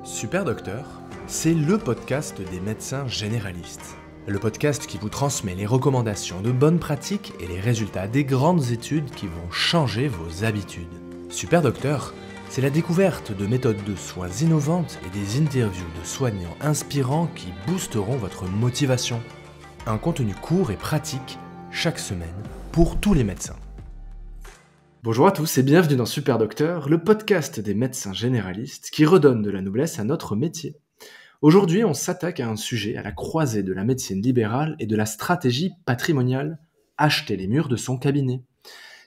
Super Docteur, c'est le podcast des médecins généralistes. Le podcast qui vous transmet les recommandations de bonnes pratiques et les résultats des grandes études qui vont changer vos habitudes. Super Docteur, c'est la découverte de méthodes de soins innovantes et des interviews de soignants inspirants qui boosteront votre motivation. Un contenu court et pratique chaque semaine pour tous les médecins. Bonjour à tous et bienvenue dans Super Docteur, le podcast des médecins généralistes qui redonne de la noblesse à notre métier. Aujourd'hui, on s'attaque à un sujet à la croisée de la médecine libérale et de la stratégie patrimoniale, acheter les murs de son cabinet.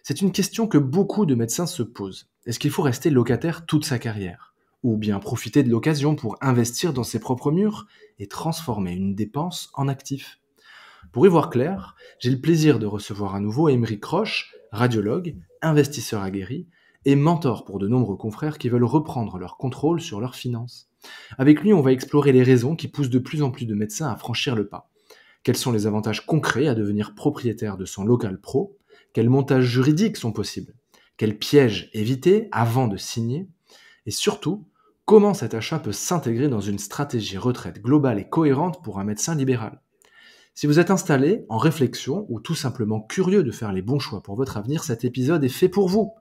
C'est une question que beaucoup de médecins se posent. Est-ce qu'il faut rester locataire toute sa carrière ? Ou bien profiter de l'occasion pour investir dans ses propres murs et transformer une dépense en actif ? Pour y voir clair, j'ai le plaisir de recevoir à nouveau Aymeric Roche, radiologue, investisseur aguerri et mentor pour de nombreux confrères qui veulent reprendre leur contrôle sur leurs finances. Avec lui, on va explorer les raisons qui poussent de plus en plus de médecins à franchir le pas. Quels sont les avantages concrets à devenir propriétaire de son local pro ? Quels montages juridiques sont possibles ? Quels pièges éviter avant de signer ? Et surtout, comment cet achat peut s'intégrer dans une stratégie retraite globale et cohérente pour un médecin libéral ? Si vous êtes installé, en réflexion ou tout simplement curieux de faire les bons choix pour votre avenir, cet épisode est fait pour vous.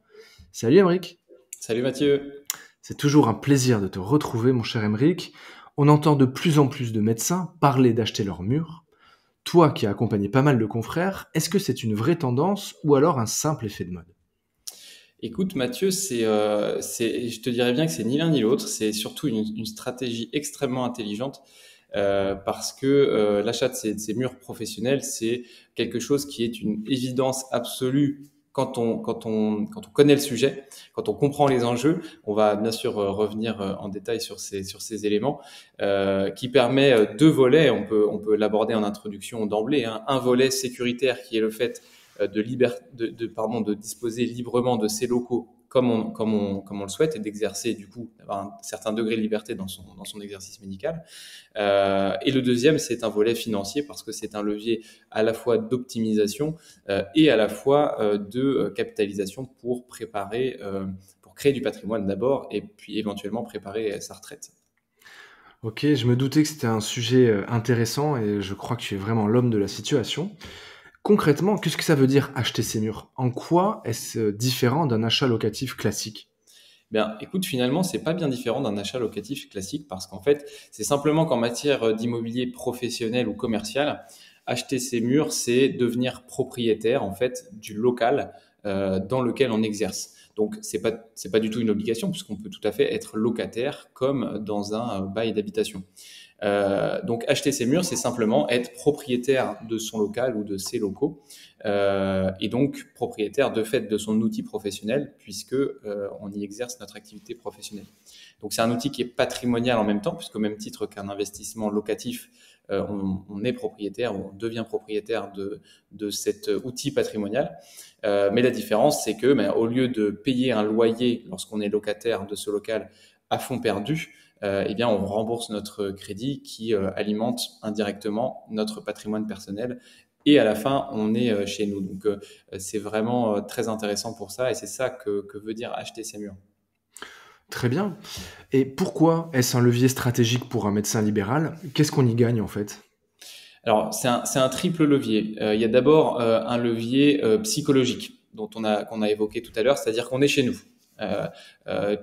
Salut Aymeric. Salut Mathieu. C'est toujours un plaisir de te retrouver mon cher Aymeric. On entend de plus en plus de médecins parler d'acheter leur mur. Toi qui as accompagné pas mal de confrères, est-ce que c'est une vraie tendance ou alors un simple effet de mode ? Écoute Mathieu, je te dirais bien que c'est ni l'un ni l'autre, c'est surtout une stratégie extrêmement intelligente. Parce que l'achat de ces murs professionnels, c'est quelque chose qui est une évidence absolue quand on connaît le sujet, quand on comprend les enjeux. On va bien sûr revenir en détail sur ces éléments qui permet deux volets. On peut l'aborder en introduction d'emblée, hein. Un volet sécuritaire qui est le fait de disposer librement de ses locaux comme on le souhaite et d'exercer, du coup, d'avoir un certain degré de liberté dans son exercice médical. Et le deuxième, c'est un volet financier parce que c'est un levier à la fois d'optimisation et à la fois de capitalisation pour créer du patrimoine d'abord et puis éventuellement préparer sa retraite. Ok, je me doutais que c'était un sujet intéressant et je crois que tu es vraiment l'homme de la situation. Concrètement, qu'est-ce que ça veut dire acheter ces murs ? En quoi est-ce différent d'un achat locatif classique ? Bien, écoute, finalement, c'est pas bien différent d'un achat locatif classique parce qu'en fait, c'est simplement qu'en matière d'immobilier professionnel ou commercial, acheter ces murs, c'est devenir propriétaire en fait du local dans lequel on exerce. Donc, c'est pas du tout une obligation puisqu'on peut tout à fait être locataire comme dans un bail d'habitation. Donc acheter ces murs, c'est simplement être propriétaire de son local ou de ses locaux et donc propriétaire de fait de son outil professionnel puisque on y exerce notre activité professionnelle. Donc c'est un outil qui est patrimonial en même temps puisqu'au même titre qu'un investissement locatif, on est propriétaire ou on devient propriétaire de cet outil patrimonial. Mais la différence, c'est que au lieu de payer un loyer lorsqu'on est locataire de ce local à fonds perdu, eh bien, on rembourse notre crédit qui alimente indirectement notre patrimoine personnel. Et à la fin, on est chez nous. Donc, c'est vraiment très intéressant pour ça. Et c'est ça que veut dire acheter ces murs. Très bien. Et pourquoi est-ce un levier stratégique pour un médecin libéral ? Qu'est-ce qu'on y gagne en fait ? Alors, c'est un triple levier. Il y a d'abord un levier psychologique qu'on a évoqué tout à l'heure, c'est-à-dire qu'on est chez nous.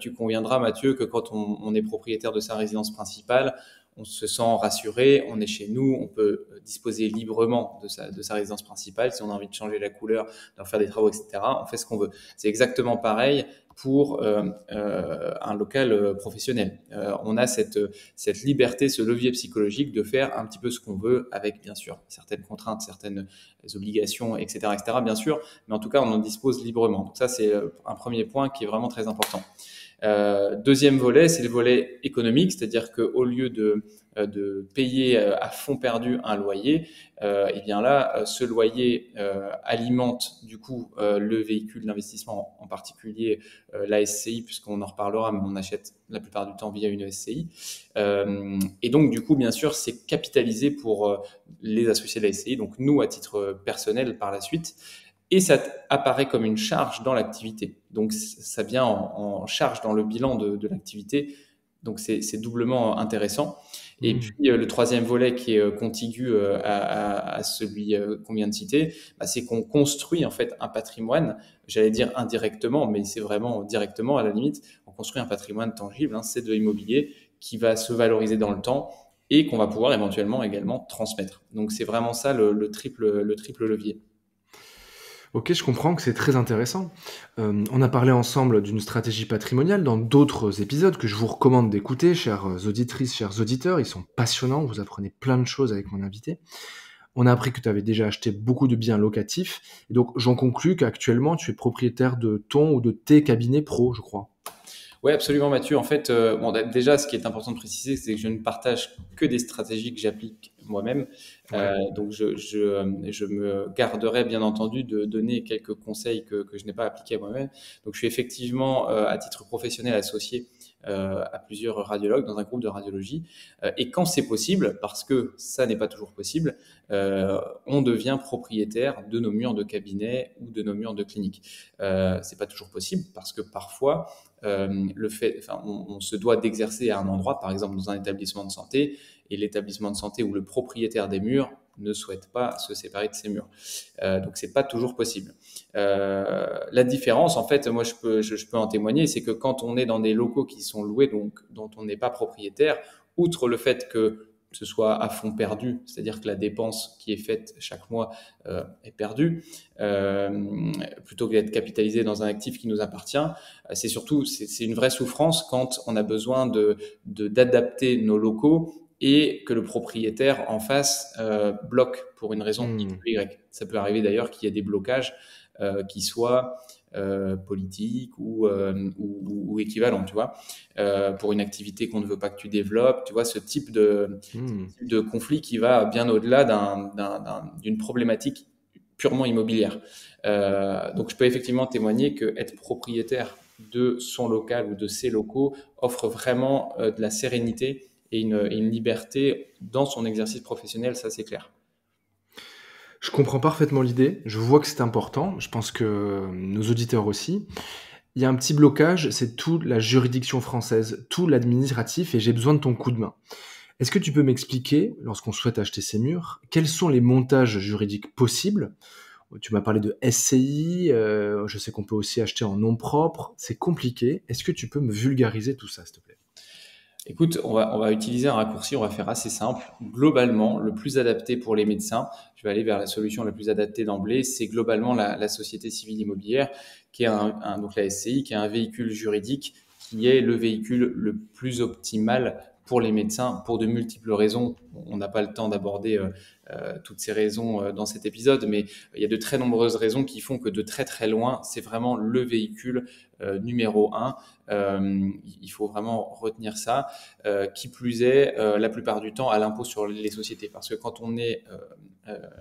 Tu conviendras, Mathieu, que quand on est propriétaire de sa résidence principale, on se sent rassuré, on est chez nous, on peut disposer librement de sa résidence principale. Si on a envie de changer la couleur, de faire des travaux, etc., on fait ce qu'on veut. C'est exactement pareil pour un local professionnel. On a cette liberté, ce levier psychologique de faire un petit peu ce qu'on veut avec, bien sûr, certaines contraintes, certaines obligations, etc., bien sûr, mais en tout cas, on en dispose librement. Donc ça, c'est un premier point qui est vraiment très important. Deuxième volet, c'est le volet économique, c'est-à-dire qu'au lieu de payer à fond perdu un loyer, et bien là, ce loyer alimente du coup le véhicule d'investissement, en particulier la SCI, puisqu'on en reparlera, mais on achète la plupart du temps via une SCI. Et donc du coup, bien sûr, c'est capitalisé pour les associés de la SCI, donc nous à titre personnel par la suite. Et ça apparaît comme une charge dans l'activité. Donc, ça vient en charge dans le bilan de l'activité Donc, c'est doublement intéressant. Et Hmm. puis, le troisième volet qui est contigu à celui qu'on vient de citer, bah, c'est qu'on construit en fait un patrimoine, j'allais dire indirectement, mais c'est vraiment directement à la limite, on construit un patrimoine tangible, hein, c'est de l'immobilier qui va se valoriser dans le temps et qu'on va pouvoir éventuellement également transmettre. Donc, c'est vraiment ça le triple levier. Ok, je comprends que c'est très intéressant. On a parlé ensemble d'une stratégie patrimoniale dans d'autres épisodes que je vous recommande d'écouter, chères auditrices, chers auditeurs. Ils sont passionnants, vous apprenez plein de choses avec mon invité. On a appris que tu avais déjà acheté beaucoup de biens locatifs. Et donc, j'en conclus qu'actuellement, tu es propriétaire de ton ou de tes cabinets pro, je crois. Oui, absolument, Mathieu. En fait, bon, déjà, ce qui est important de préciser, c'est que je ne partage que des stratégies que j'applique moi-même. Ouais. Donc, je me garderai, bien entendu, de donner quelques conseils que je n'ai pas appliqués à moi-même. Donc, je suis effectivement, à titre professionnel, associé à plusieurs radiologues dans un groupe de radiologie. Et quand c'est possible, parce que ça n'est pas toujours possible, on devient propriétaire de nos murs de cabinet ou de nos murs de clinique. C'est pas toujours possible parce que parfois, on se doit d'exercer à un endroit, par exemple dans un établissement de santé, et l'établissement de santé ou le propriétaire des murs ne souhaite pas se séparer de ses murs. Donc c'est pas toujours possible. La différence, en fait, moi je peux en témoigner, c'est que quand on est dans des locaux qui sont loués, donc dont on n'est pas propriétaire, outre le fait que ce soit à fond perdu, c'est-à-dire que la dépense qui est faite chaque mois est perdue, plutôt que d'être capitalisée dans un actif qui nous appartient. C'est surtout, c'est une vraie souffrance quand on a besoin d'adapter nos locaux et que le propriétaire en face bloque pour une raison X Hmm. ou Y. Ça peut arriver d'ailleurs qu'il y ait des blocages qui soient politiques ou équivalents, tu vois, pour une activité qu'on ne veut pas que tu développes, tu vois, Hmm. ce type de conflit qui va bien au-delà d'une problématique purement immobilière. Donc, je peux effectivement témoigner que être propriétaire de son local ou de ses locaux offre vraiment de la sérénité et une liberté dans son exercice professionnel, ça c'est clair. Je comprends parfaitement l'idée. Je vois que c'est important. Je pense que nos auditeurs aussi. Il y a un petit blocage, c'est toute la juridiction française, tout l'administratif, et j'ai besoin de ton coup de main. Est-ce que tu peux m'expliquer, lorsqu'on souhaite acheter ces murs, quels sont les montages juridiques possibles? Tu m'as parlé de SCI, je sais qu'on peut aussi acheter en nom propre, c'est compliqué. Est-ce que tu peux me vulgariser tout ça, s'il te plaît? Écoute, on va utiliser un raccourci, on va faire assez simple. Globalement, le plus adapté pour les médecins, je vais aller vers la solution la plus adaptée d'emblée, c'est globalement la société civile immobilière, qui est donc la SCI, qui est un véhicule juridique, qui est le véhicule le plus optimal pour les médecins, pour de multiples raisons. On n'a pas le temps d'aborder toutes ces raisons dans cet épisode, mais il y a de très nombreuses raisons qui font que de très très loin, c'est vraiment le véhicule numéro un. Il faut vraiment retenir ça. Qui plus est, la plupart du temps, à l'impôt sur les sociétés. Parce que quand on est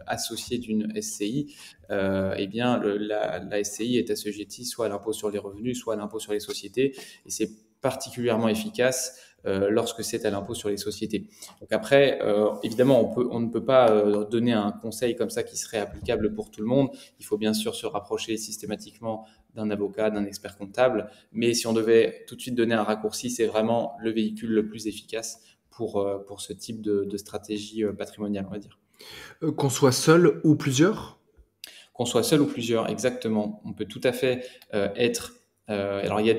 associé d'une SCI, eh bien, la SCI est assujettie soit à l'impôt sur les revenus, soit à l'impôt sur les sociétés. Et c'est particulièrement efficace lorsque c'est à l'impôt sur les sociétés. Donc après, évidemment, on ne peut pas donner un conseil comme ça qui serait applicable pour tout le monde. Il faut bien sûr se rapprocher systématiquement d'un avocat, d'un expert comptable. Mais si on devait tout de suite donner un raccourci, c'est vraiment le véhicule le plus efficace pour ce type de stratégie patrimoniale, on va dire. Qu'on soit seul ou plusieurs? Qu'on soit seul ou plusieurs, exactement. On peut tout à fait être. Alors, il y a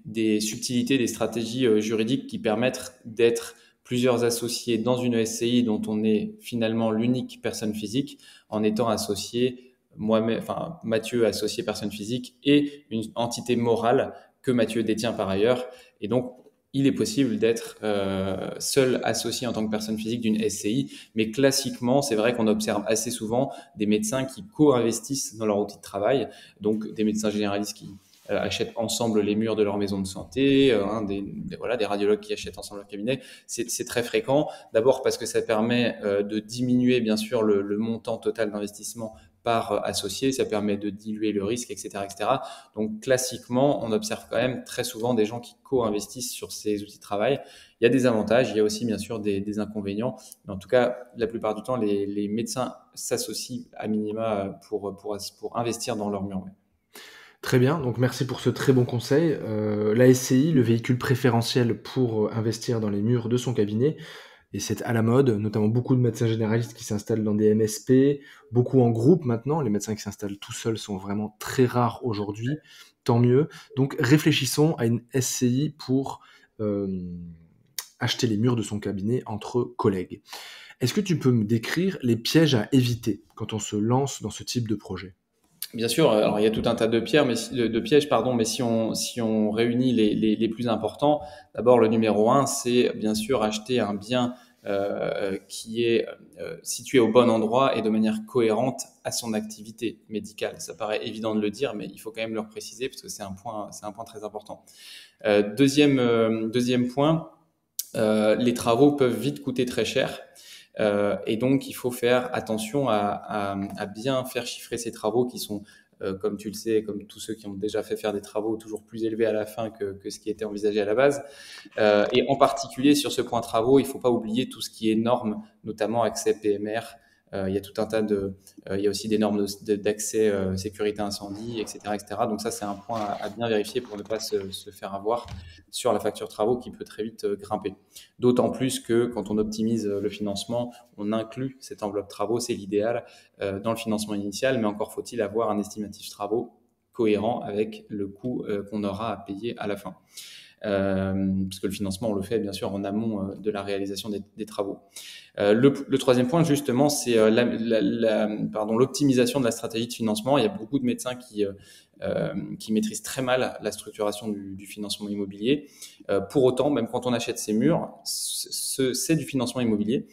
des subtilités, des stratégies juridiques qui permettent d'être plusieurs associés dans une SCI dont on est finalement l'unique personne physique en étant associé, moi-même, enfin, Mathieu associé personne physique et une entité morale que Mathieu détient par ailleurs. Et donc, il est possible d'être seul associé en tant que personne physique d'une SCI, mais classiquement, c'est vrai qu'on observe assez souvent des médecins qui co-investissent dans leur outil de travail, donc des médecins généralistes qui achètent ensemble les murs de leur maison de santé, voilà, des radiologues qui achètent ensemble leur cabinet. C'est très fréquent, d'abord parce que ça permet de diminuer bien sûr le montant total d'investissement par associé, ça permet de diluer le risque, etc., etc. Donc classiquement, on observe quand même très souvent des gens qui co-investissent sur ces outils de travail. Il y a des avantages, il y a aussi bien sûr des inconvénients, mais en tout cas, la plupart du temps, les médecins s'associent à minima pour investir dans leur mur. Ouais. Très bien, donc merci pour ce très bon conseil. La SCI, le véhicule préférentiel pour investir dans les murs de son cabinet, et c'est à la mode, notamment beaucoup de médecins généralistes qui s'installent dans des MSP, beaucoup en groupe maintenant. Les médecins qui s'installent tout seuls sont vraiment très rares aujourd'hui, tant mieux. Donc réfléchissons à une SCI pour euh, acheter les murs de son cabinet entre collègues. Est-ce que tu peux me décrire les pièges à éviter quand on se lance dans ce type de projet? Bien sûr, alors il y a tout un tas de pièges, pardon, mais si on réunit les plus importants, d'abord le numéro un, c'est bien sûr acheter un bien qui est situé au bon endroit et de manière cohérente à son activité médicale. Ça paraît évident de le dire, mais il faut quand même le préciser parce que c'est un point très important. Deuxième point, les travaux peuvent vite coûter très cher. Et donc, il faut faire attention à bien faire chiffrer ces travaux qui sont, comme tu le sais, comme tous ceux qui ont déjà fait faire des travaux, toujours plus élevés à la fin que ce qui était envisagé à la base. Et en particulier, sur ce point travaux, il ne faut pas oublier tout ce qui est normes, notamment accès PMR. Il y a tout un tas il y a aussi des normes d'accès sécurité incendie, etc., etc. Donc ça, c'est un point à bien vérifier pour ne pas se faire avoir sur la facture travaux qui peut très vite grimper. D'autant plus que quand on optimise le financement, on inclut cette enveloppe travaux, c'est l'idéal dans le financement initial, mais encore faut-il avoir un estimatif travaux cohérent avec le coût qu'on aura à payer à la fin. Parce que le financement, on le fait bien sûr en amont de la réalisation des travaux. Le troisième point, justement, c'est l'optimisation de la stratégie de financement. Il y a beaucoup de médecins qui maîtrisent très mal la structuration du financement immobilier. Pour autant, même quand on achète ces murs, c'est du financement immobilier.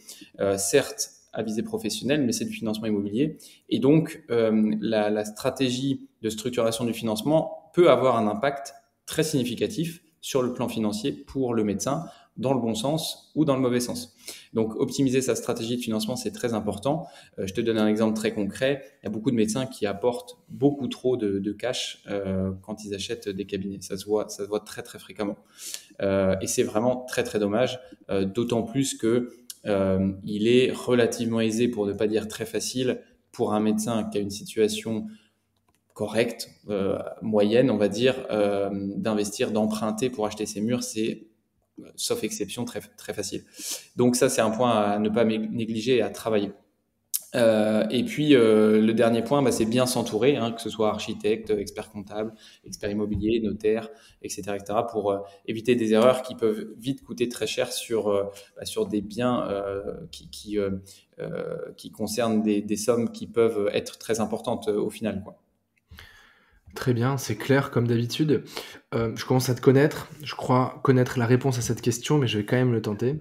Certes, à visée professionnelle, mais c'est du financement immobilier. Et donc, la stratégie de structuration du financement peut avoir un impact très significatif sur le plan financier pour le médecin, dans le bon sens ou dans le mauvais sens. Donc, optimiser sa stratégie de financement, c'est très important. Je te donne un exemple très concret. Il y a beaucoup de médecins qui apportent beaucoup trop de cash quand ils achètent des cabinets. Ça se voit très, très fréquemment. Et c'est vraiment très, très dommage, d'autant plus que il est relativement aisé, pour ne pas dire très facile, pour un médecin qui a une situation correcte, moyenne, on va dire, d'investir, d'emprunter pour acheter ces murs, c'est, sauf exception, très, très facile. Donc ça, c'est un point à ne pas négliger et à travailler. Et puis le dernier point, c'est bien s'entourer, hein, que ce soit architecte, expert comptable, expert immobilier, notaire, etc., etc., pour éviter des erreurs qui peuvent vite coûter très cher sur des biens qui concernent des sommes qui peuvent être très importantes au final, quoi. Très bien, c'est clair comme d'habitude. Je commence à te connaître, je crois connaître la réponse à cette question, mais je vais quand même le tenter.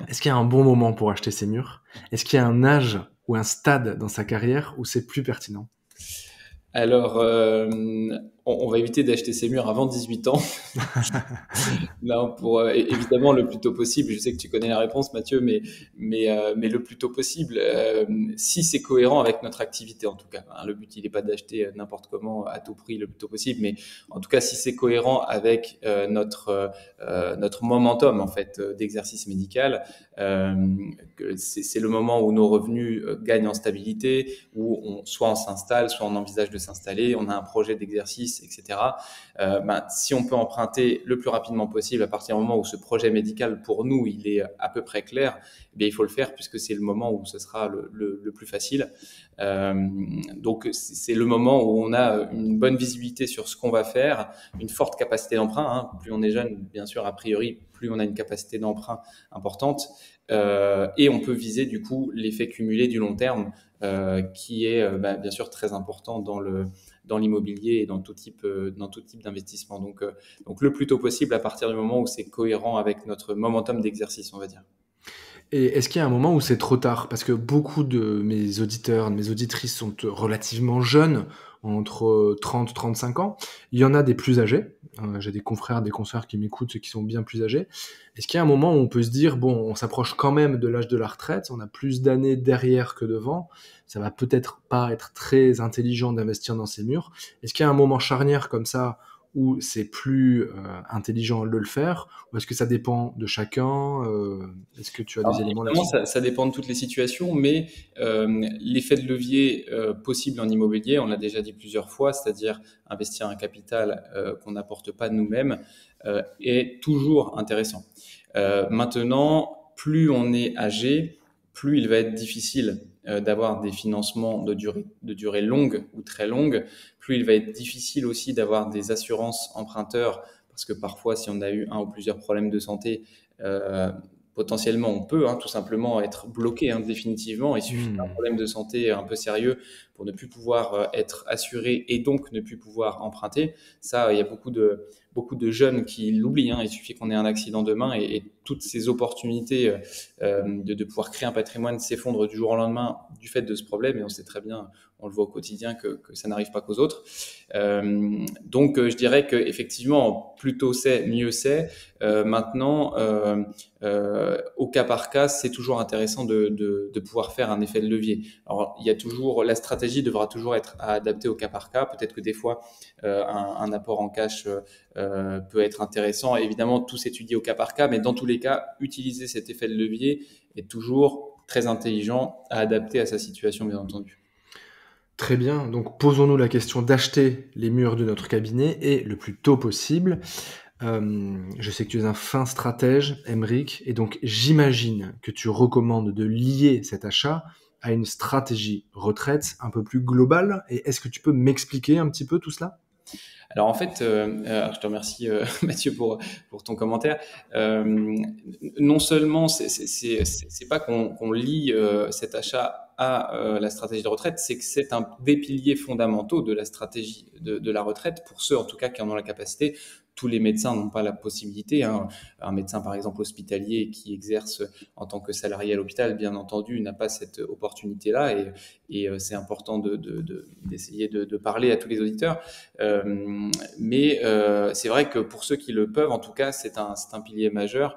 Est-ce qu'il y a un bon moment pour acheter ces murs? Est-ce qu'il y a un âge ou un stade dans sa carrière où c'est plus pertinent? Alors, on va éviter d'acheter ces murs avant 18 ans. Non, évidemment le plus tôt possible. Je sais que tu connais la réponse, Mathieu, mais le plus tôt possible, si c'est cohérent avec notre activité en tout cas. Hein, le but, il n'est pas d'acheter n'importe comment à tout prix le plus tôt possible, mais en tout cas, si c'est cohérent avec notre momentum en fait d'exercice médical, c'est le moment où nos revenus gagnent en stabilité, où soit on s'installe, soit on envisage de s'installer, on a un projet d'exercice, etc. Si on peut emprunter le plus rapidement possible à partir du moment où ce projet médical pour nous il est à peu près clair, il faut le faire puisque c'est le moment où ce sera le plus facile. Donc c'est le moment où on a une bonne visibilité sur ce qu'on va faire, une forte capacité d'emprunt, hein. Plus on est jeune, bien sûr, a priori, plus on a une capacité d'emprunt importante, et on peut viser du coup l'effet cumulé du long terme, qui est bien sûr très important dans l'immobilier et dans tout type d'investissement. Donc le plus tôt possible à partir du moment où c'est cohérent avec notre momentum d'exercice, on va dire. Et est-ce qu'il y a un moment où c'est trop tard? Parce que beaucoup de mes auditeurs, de mes auditrices sont relativement jeunes, entre 30 et 35 ans. Il y en a des plus âgés. J'ai des confrères, des consoeurs qui m'écoutent et qui sont bien plus âgés. Est-ce qu'il y a un moment où on peut se dire, bon, on s'approche quand même de l'âge de la retraite, on a plus d'années derrière que devant, ça va peut-être pas être très intelligent d'investir dans ces murs. Est-ce qu'il y a un moment charnière comme ça où c'est plus intelligent de le faire, ou est-ce que ça dépend de chacun? Est-ce que tu as des Alors, éléments évidemment, là-dessus? ça dépend de toutes les situations, mais l'effet de levier possible en immobilier, on l'a déjà dit plusieurs fois, c'est-à-dire investir un capital qu'on n'apporte pas de nous-mêmes, est toujours intéressant. Maintenant, plus on est âgé, plus il va être difficile d'avoir des financements de durée longue ou très longue, plus il va être difficile aussi d'avoir des assurances emprunteurs, parce que parfois, si on a eu un ou plusieurs problèmes de santé, euh, potentiellement on peut tout simplement être bloqué définitivement. Il suffit d'un Hmm. problème de santé un peu sérieux pour ne plus pouvoir être assuré et donc ne plus pouvoir emprunter. Ça, il y a beaucoup de jeunes qui l'oublient. Il suffit qu'on ait un accident demain et toutes ces opportunités de pouvoir créer un patrimoine s'effondrent du jour au lendemain du fait de ce problème. Et on sait très bien, on le voit au quotidien, que ça n'arrive pas qu'aux autres. Donc, je dirais qu'effectivement, plus tôt c'est, mieux c'est. Maintenant, au cas par cas, c'est toujours intéressant de pouvoir faire un effet de levier. Alors, il y a toujours, la stratégie devra toujours être adaptée au cas par cas. Peut-être que des fois, un apport en cash peut être intéressant. Évidemment, tout s'étudie au cas par cas, mais dans tous les cas, utiliser cet effet de levier est toujours très intelligent à adapter à sa situation, bien entendu. Très bien, donc posons-nous la question d'acheter les murs de notre cabinet et le plus tôt possible. Je sais que tu es un fin stratège, Emeric, et donc j'imagine que tu recommandes de lier cet achat à une stratégie retraite un peu plus globale. Et est-ce que tu peux m'expliquer un petit peu tout cela? Alors en fait, je te remercie Mathieu pour ton commentaire. Euh, Non seulement c'est pas qu'on lie cet achat à la stratégie de retraite, c'est que c'est un des piliers fondamentaux de la stratégie de la retraite pour ceux en tout cas qui en ont la capacité. Tous les médecins n'ont pas la possibilité. Un médecin par exemple hospitalier qui exerce en tant que salarié à l'hôpital, bien entendu, n'a pas cette opportunité-là et c'est important d'essayer de parler à tous les auditeurs. Mais c'est vrai que pour ceux qui le peuvent, en tout cas, c'est un pilier majeur.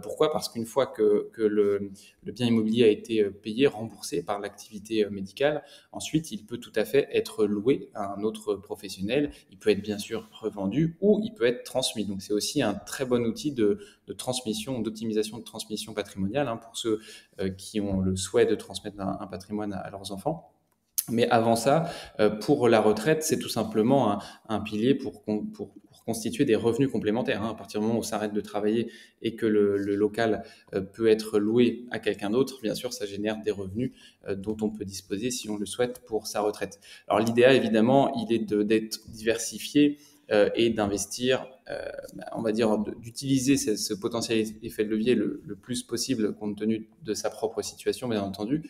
Pourquoi? Parce qu'une fois que le bien immobilier a été payé, remboursé par l'activité médicale, ensuite, il peut tout à fait être loué à un autre professionnel. Il peut être bien sûr revendu ou il peut être transmis. Donc, c'est aussi un très bon outil de transmission, d'optimisation de transmission patrimoniale pour ceux qui ont le souhait de transmettre un patrimoine à leurs enfants. Mais avant ça, pour la retraite, c'est tout simplement un pilier pour constituer des revenus complémentaires. À partir du moment où on s'arrête de travailler et que le local peut être loué à quelqu'un d'autre, bien sûr, ça génère des revenus dont on peut disposer si on le souhaite pour sa retraite. Alors l'idéal, évidemment, il est d'être diversifié et d'investir, on va dire, d'utiliser ce potentiel effet de levier le plus possible compte tenu de sa propre situation, bien entendu.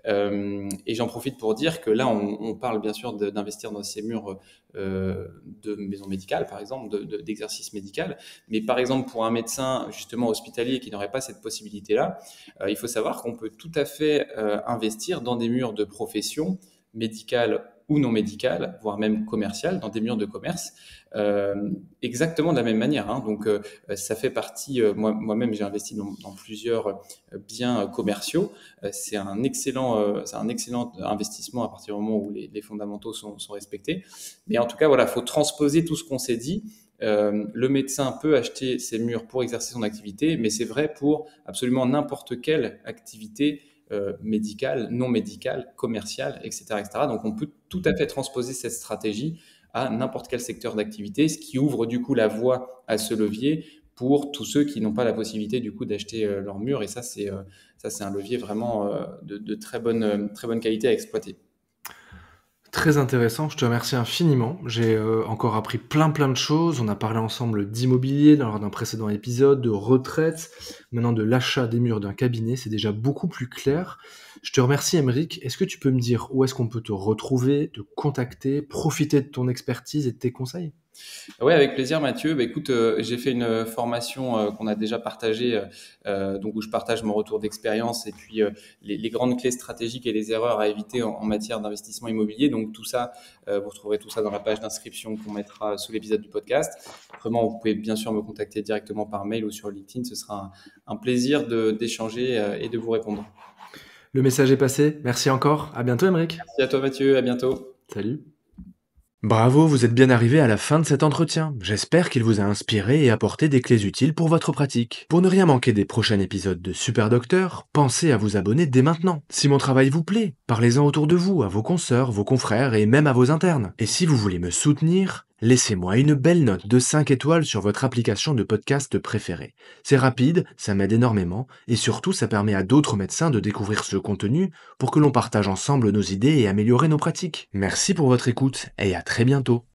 Et j'en profite pour dire que là, on parle bien sûr d'investir dans ces murs de maison médicale, par exemple, d'exercice médical. Mais par exemple, pour un médecin justement hospitalier qui n'aurait pas cette possibilité-là, il faut savoir qu'on peut tout à fait investir dans des murs de profession médicale ou non médicale, voire même commerciale, dans des murs de commerce, exactement de la même manière. Donc, ça fait partie, moi-même, j'ai investi dans plusieurs biens commerciaux. C'est un excellent investissement à partir du moment où les fondamentaux sont respectés. Mais en tout cas, voilà, il faut transposer tout ce qu'on s'est dit. Le médecin peut acheter ces murs pour exercer son activité, mais c'est vrai pour absolument n'importe quelle activité médicale, non médicale, commerciale, etc., etc. Donc, on peut tout à fait transposer cette stratégie à n'importe quel secteur d'activité, ce qui ouvre du coup la voie à ce levier pour tous ceux qui n'ont pas la possibilité du coup d'acheter leur mur. Et ça, c'est un levier vraiment de très bonne qualité à exploiter. Très intéressant, je te remercie infiniment. J'ai encore appris plein de choses. On a parlé ensemble d'immobilier lors d'un précédent épisode, de retraite, maintenant de l'achat des murs d'un cabinet. C'est déjà beaucoup plus clair. Je te remercie, Emeric. Est-ce que tu peux me dire où est-ce qu'on peut te retrouver, te contacter, profiter de ton expertise et de tes conseils? Oui, avec plaisir, Mathieu. Bah, écoute, j'ai fait une formation qu'on a déjà partagée, donc où je partage mon retour d'expérience et puis les grandes clés stratégiques et les erreurs à éviter en matière d'investissement immobilier. Donc tout ça, vous retrouverez tout ça dans la page d'inscription qu'on mettra sous l'épisode du podcast. Autrement, vous pouvez bien sûr me contacter directement par mail ou sur LinkedIn. Ce sera un plaisir d'échanger et de vous répondre. Le message est passé. Merci encore. À bientôt, Emeric. Merci à toi, Mathieu. À bientôt. Salut. Bravo, vous êtes bien arrivé à la fin de cet entretien. J'espère qu'il vous a inspiré et apporté des clés utiles pour votre pratique. Pour ne rien manquer des prochains épisodes de Super Docteur, pensez à vous abonner dès maintenant. Si mon travail vous plaît, parlez-en autour de vous, à vos consoeurs, vos confrères et même à vos internes. Et si vous voulez me soutenir, laissez-moi une belle note de 5 étoiles sur votre application de podcast préférée. C'est rapide, ça m'aide énormément, et surtout ça permet à d'autres médecins de découvrir ce contenu pour que l'on partage ensemble nos idées et améliorer nos pratiques. Merci pour votre écoute, et à très bientôt.